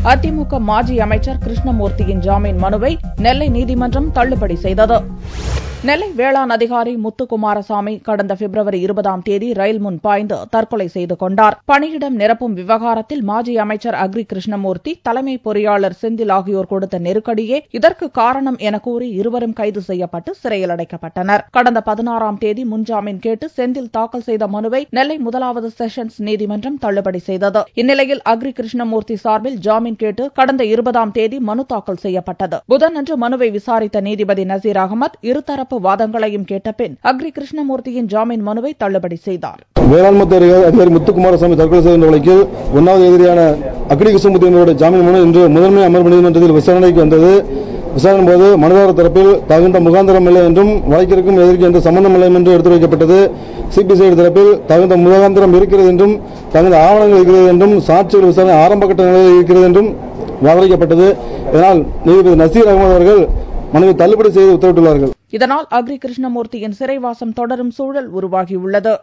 அதிமுக மாஜி அமைச்சர் கிருஷ்ணமூர்த்தியின் ஜாமீன் மனுவை நெல்லை நீதிமன்றம் தள்ளுபடி செய்தது. நெல்லை வேளாண் அதிகாரி முத்துக்குமாரசாமி கடந்த பிப்ரவரி 20ஆம் தேதி ரயில் முன் பாய்ந்து தற்கொலை செய்து கொண்டார். பணியிடம் நிரப்பும் விவகாரத்தில் மாஜி அமைச்சர் அக்ரி கிருஷ்ணமூர்த்தி, தலைமை பொறியாளர் செந்தில் ஆகியோர் கொடுத்த நெருக்கடியே இதற்கு காரணம் என கூறி இருவரும் கைது செய்யப்பட்டு சிறையில் அடைக்கப்பட்டனர். கடந்த 16ஆம் தேதி முன்ஜாமீன் கேட்டு செந்தில் தாக்கல் செய்த மனுவை நெல்லை 1வது செஷன்ஸ் நீதிமன்றம் தள்ளுபடி செய்தது. இந்நிலையில் அக்ரி கிருஷ்ணமூர்த்தி சார்பில் ஜாமீன் கேட்டு கடந்த 20ஆம் தேதி மனு தாக்கல் செய்யப்பட்டது. புதனன்று மனுவை விசாரித்த நீதிபதி நசீர் அகமது இருதரப்பு வாதங்களையும் கேட்ட பின் அக்ரி கிருஷ்ணமூர்த்தியின் ஜாமீன் மனுவை தள்ளுபடி செய்தார். வேளாண்மை அதிகாரி முத்துக்குமாரசாமி தற்கொலை செய்த வழக்கில் 1வது எதிரியான அக்ரி கிருஷ்ணமூர்த்தியினுடைய ஜாமீன் மனு இன்று முதன்மை அமர்வு நீதிமன்றத்தில் விசாரணைக்கு வந்தது. விசாரணை போது மனுதாரர் தரப்பில் தகுந்த முகாந்திரம் இல்லை என்றும் வழக்கிற்கும் எதிர்க்கு எந்த சம்பந்தம் இல்லை என்று எடுத்து வைக்கப்பட்டது. சிபிசிஐடி தரப்பில் தகுந்த முகாந்திரம் இருக்கிறது என்றும் தகுந்த ஆவணங்கள் இருக்கிறது என்றும் சாட்சிகள் விசாரணை ஆரம்ப கட்ட நிலையில் இருக்கிறது என்றும் வாதிக்கப்பட்டது. இதனால் நீதிபதி நசீர் அகமது அவர்கள் மனுவை தள்ளுபடி செய்து உத்தரவிட்டுள்ளார்கள். இதனால் அக்ரி கிருஷ்ணமூர்த்தியின் சிறைவாசம் தொடரும் சூழல் உருவாகியுள்ளது.